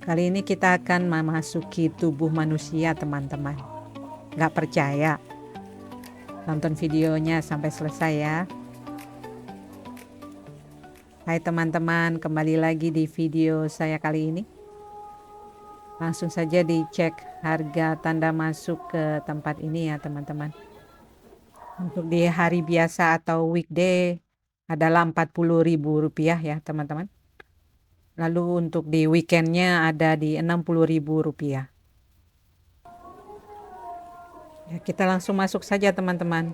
Kali ini kita akan memasuki tubuh manusia, teman-teman. Nggak percaya? Tonton videonya sampai selesai ya. Hai teman-teman, kembali lagi di video saya kali ini. Langsung saja dicek harga tanda masuk ke tempat ini ya teman-teman. Untuk di hari biasa atau weekday adalah Rp40.000 ya teman-teman. Lalu untuk di weekendnya ada di Rp60.000. Ya, kita langsung masuk saja teman-teman.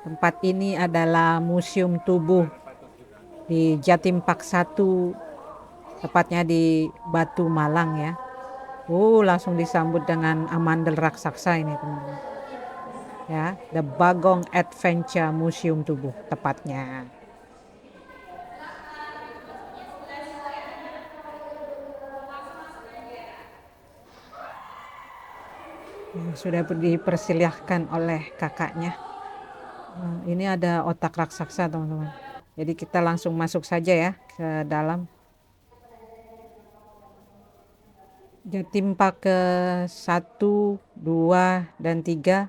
Tempat ini adalah Museum Tubuh di Jatim Park 1, tepatnya di Batu Malang ya. Langsung disambut dengan amandel raksasa ini teman-teman. Ya, The Bagong Adventure Museum Tubuh tepatnya. Sudah dipersilahkan oleh kakaknya. Ini ada otak raksasa teman-teman. Jadi kita langsung masuk saja ya ke dalam. Jatim Park ke 1, 2, dan 3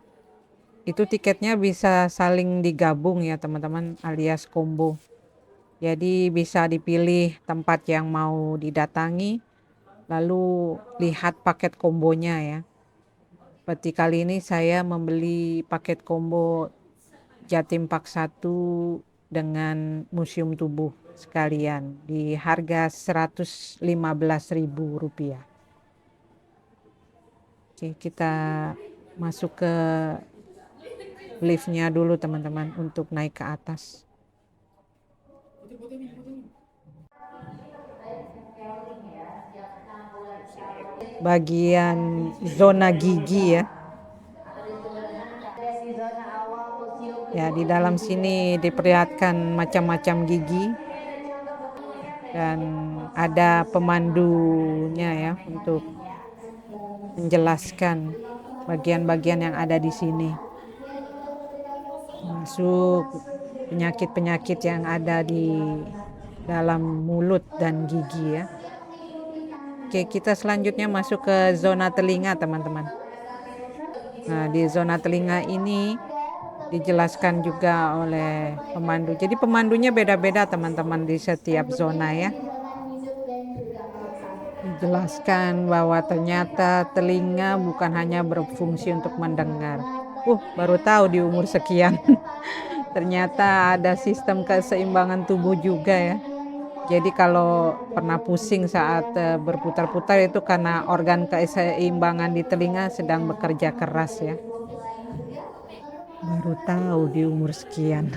itu tiketnya bisa saling digabung ya teman-teman, alias combo. Jadi bisa dipilih tempat yang mau didatangi, lalu lihat paket kombonya ya. Seperti kali ini saya membeli paket combo Jatim Park 1 dengan Museum Tubuh sekalian di harga Rp115.000. Oke, kita masuk ke liftnya dulu teman-teman untuk naik ke atas. Bagian zona gigi ya. Ya, di dalam sini diperlihatkan macam-macam gigi dan ada pemandunya ya untuk menjelaskan bagian-bagian yang ada di sini. Masuk penyakit-penyakit yang ada di dalam mulut dan gigi ya. Oke, kita selanjutnya masuk ke zona telinga teman-teman. Nah, di zona telinga ini dijelaskan juga oleh pemandu. Jadi pemandunya beda-beda teman-teman di setiap zona ya. Dijelaskan bahwa ternyata telinga bukan hanya berfungsi untuk mendengar. Baru tahu di umur sekian. Ternyata ada sistem keseimbangan tubuh juga ya. Jadi kalau pernah pusing saat berputar-putar itu karena organ keseimbangan di telinga sedang bekerja keras ya. Baru tahu di umur sekian.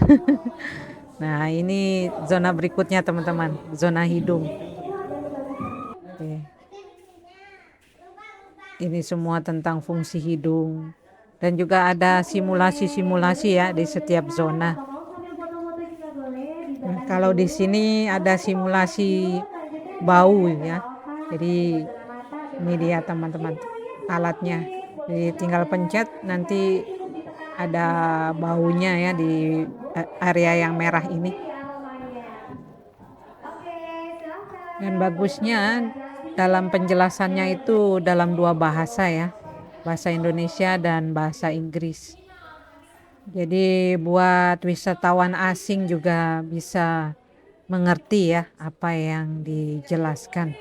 Nah, ini zona berikutnya teman-teman, zona hidung. Oke. Ini semua tentang fungsi hidung dan juga ada simulasi-simulasi ya di setiap zona. Nah, kalau di sini ada simulasi bau ya. Jadi ini dia teman-teman alatnya. Jadi tinggal pencet nanti ada baunya ya di area yang merah ini. Dan bagusnya dalam penjelasannya itu dalam 2 bahasa ya, bahasa Indonesia dan bahasa Inggris. Jadi buat wisatawan asing juga bisa mengerti ya apa yang dijelaskan.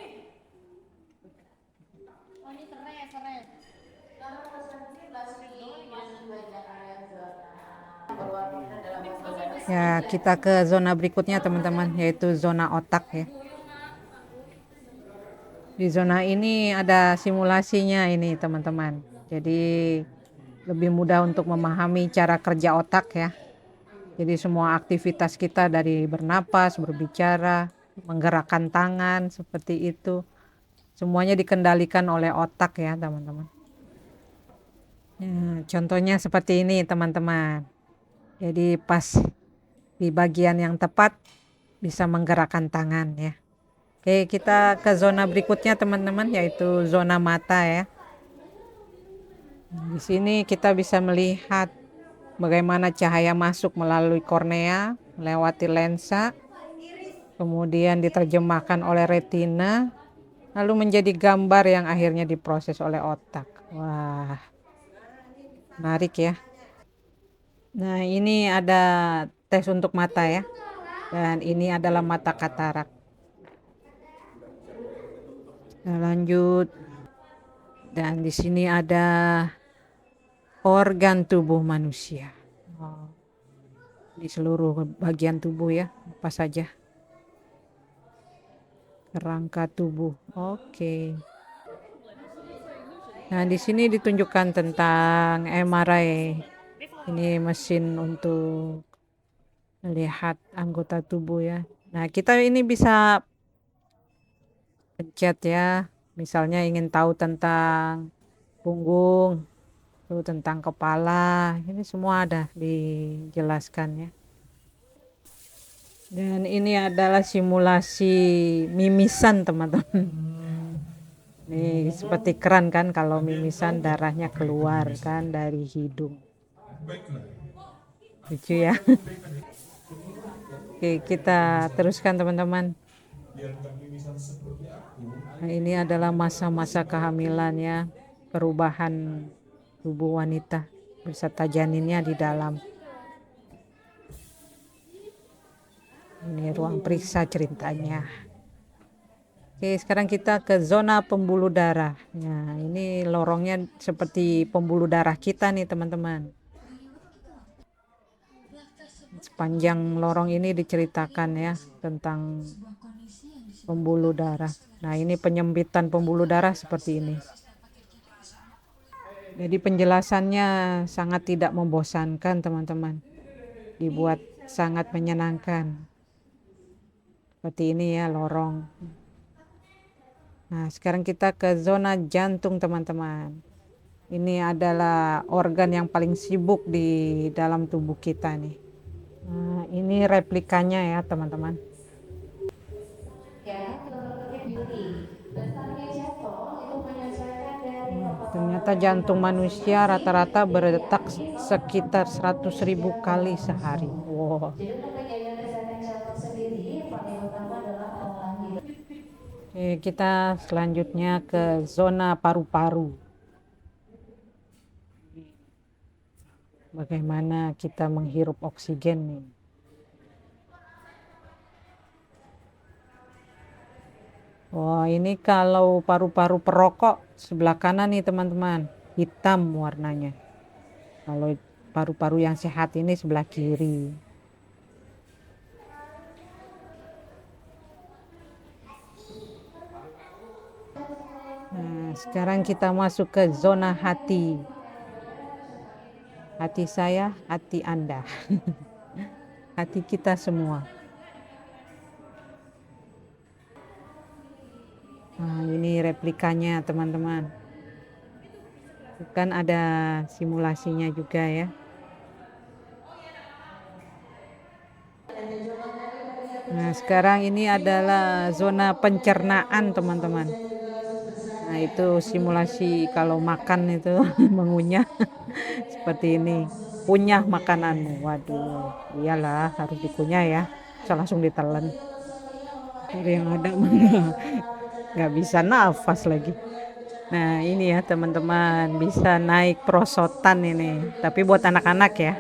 Ya, kita ke zona berikutnya teman-teman, yaitu zona otak ya. Di zona ini ada simulasinya ini teman-teman. Jadi lebih mudah untuk memahami cara kerja otak ya. Jadi semua aktivitas kita dari bernapas, berbicara, menggerakkan tangan seperti itu. Semuanya dikendalikan oleh otak ya teman-teman. Contohnya seperti ini teman-teman. Jadi pas di bagian yang tepat bisa menggerakkan tangan ya. Oke, kita ke zona berikutnya teman-teman, yaitu zona mata ya. Di sini kita bisa melihat bagaimana cahaya masuk melalui kornea, melewati lensa, kemudian diterjemahkan oleh retina, lalu menjadi gambar yang akhirnya diproses oleh otak. Wah, menarik ya. Nah, ini ada tes untuk mata ya. Dan ini adalah mata katarak. Nah, lanjut. Dan di sini ada organ tubuh manusia. Oh, di seluruh bagian tubuh ya, apa saja. Kerangka tubuh. Oke. Nah, di sini ditunjukkan tentang MRI. Ini mesin untuk melihat anggota tubuh ya. Nah, kita ini bisa pencet ya. Misalnya ingin tahu tentang punggung, tuh tentang kepala. Ini semua ada dijelaskan ya. Dan ini adalah simulasi mimisan, teman-teman. Nih, seperti keran kan kalau mimisan darahnya keluar kan dari hidung. Lucu ya. Oke, kita teruskan teman-teman. Nah, ini adalah masa-masa kehamilan ya, perubahan tubuh wanita beserta janinnya di dalam. Ini ruang periksa ceritanya. Oke, sekarang kita ke zona pembuluh darah. Nah, ini lorongnya seperti pembuluh darah kita nih, teman-teman. Sepanjang lorong ini diceritakan ya tentang pembuluh darah. Nah, ini penyempitan pembuluh darah seperti ini. Jadi penjelasannya sangat tidak membosankan, teman-teman. Dibuat sangat menyenangkan. Seperti ini ya lorong. Nah, sekarang kita ke zona jantung, teman-teman. Ini adalah organ yang paling sibuk di dalam tubuh kita nih. Nah, ini replikanya ya, teman-teman. Ternyata jantung manusia rata-rata berdetak sekitar 100.000 kali sehari. Wow. Oke, kita selanjutnya ke zona paru-paru. Bagaimana kita menghirup oksigen nih. Wah, ini kalau paru-paru perokok sebelah kanan nih, teman-teman. Hitam warnanya. Kalau paru-paru yang sehat ini sebelah kiri. Nah, sekarang kita masuk ke zona hati. Hati saya, hati Anda. Hati kita semua. Nah, ini replikanya, teman-teman. Kan ada simulasinya juga ya. Nah, sekarang ini adalah zona pencernaan, teman-teman. Nah, itu simulasi kalau makan itu mengunyah seperti ini. Kunyah makananmu. Waduh, iyalah harus dikunyah ya. Bisa langsung ditelan. Kalau yang ada nggak bisa nafas lagi. Nah, ini ya teman-teman, bisa naik prosotan ini. Tapi buat anak-anak ya.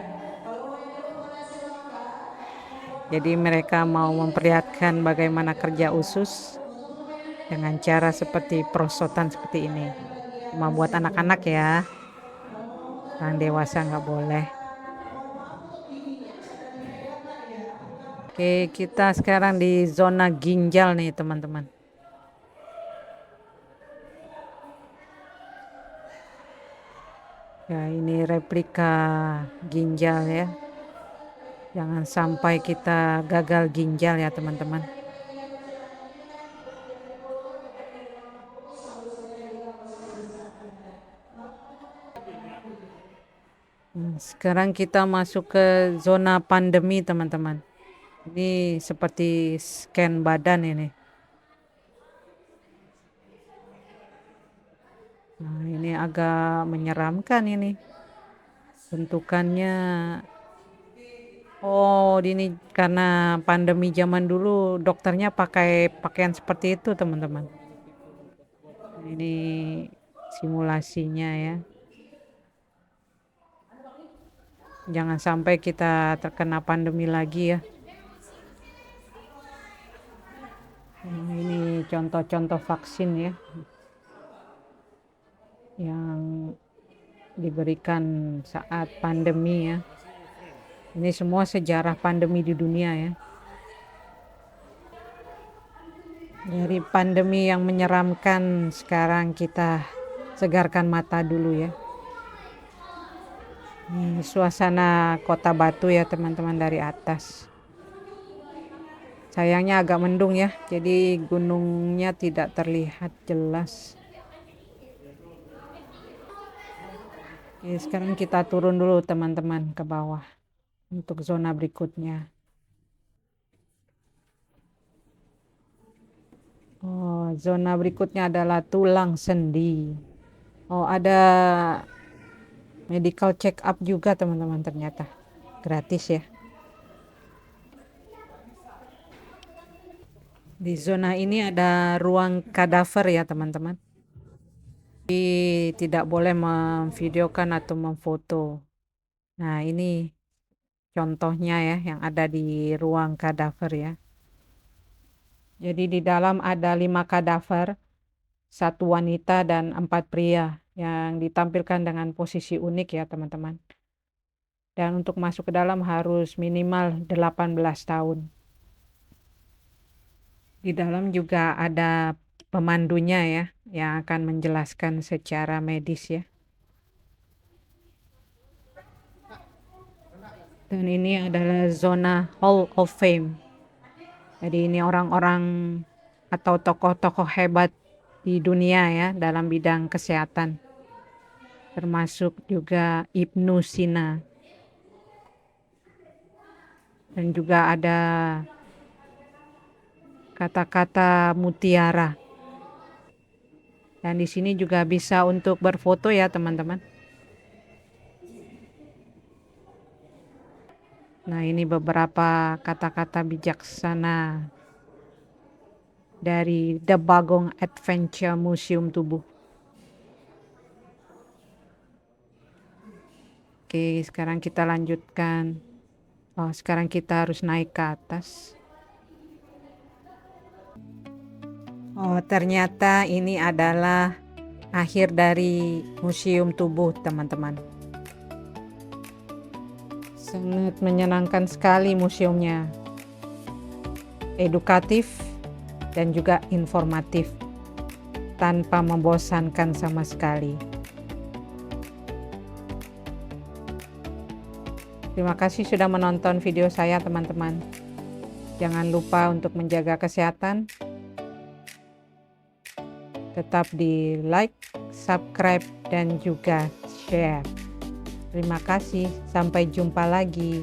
Jadi mereka mau memperlihatkan bagaimana kerja usus dengan cara seperti prosotan seperti ini. Cuma buat anak-anak ya. Orang dewasa nggak boleh. Oke, kita sekarang di zona ginjal nih teman-teman. Ya, ini replika ginjal ya. Jangan sampai kita gagal ginjal ya teman-teman. Sekarang kita masuk ke zona pandemi teman-teman. Ini seperti scan badan ini. Nah, ini agak menyeramkan ini. Bentukannya. Oh, ini karena pandemi zaman dulu dokternya pakai pakaian seperti itu, teman-teman. Ini simulasinya ya. Jangan sampai kita terkena pandemi lagi ya. Ini contoh-contoh vaksin ya yang diberikan saat pandemi ya. Ini semua sejarah pandemi di dunia ya. Dari pandemi yang menyeramkan, sekarang kita segarkan mata dulu ya. Ini suasana Kota Batu ya teman-teman dari atas. Sayangnya agak mendung ya, jadi gunungnya tidak terlihat jelas. Oke, sekarang kita turun dulu teman-teman ke bawah untuk zona berikutnya. Oh, zona berikutnya adalah tulang sendi. Oh, ada medical check up juga teman-teman, ternyata gratis ya. Di zona ini ada ruang kadaver ya teman-teman. Tidak boleh memvideokan atau memfoto. Nah, ini contohnya ya yang ada di ruang kadaver ya. Jadi di dalam ada 5 kadaver, 1 wanita dan 4 pria yang ditampilkan dengan posisi unik ya teman-teman. Dan untuk masuk ke dalam harus minimal 18 tahun. Di dalam juga ada pemandunya ya yang akan menjelaskan secara medis ya. Dan ini adalah zona Hall of Fame. Jadi ini orang-orang atau tokoh-tokoh hebat di dunia ya dalam bidang kesehatan. Termasuk juga Ibnu Sina. Dan juga ada kata-kata mutiara. Dan di sini juga bisa untuk berfoto ya teman-teman. Nah, ini beberapa kata-kata bijaksana dari The Bagong Adventure Museum Tubuh. Oke, sekarang kita lanjutkan. Oh, sekarang kita harus naik ke atas. Oh, ternyata ini adalah akhir dari Museum Tubuh, teman-teman. Sangat menyenangkan sekali museumnya. Edukatif dan juga informatif, tanpa membosankan sama sekali. Terima kasih sudah menonton video saya teman-teman. Jangan lupa untuk menjaga kesehatan. Tetap di like, subscribe, dan juga share. Terima kasih, sampai jumpa lagi.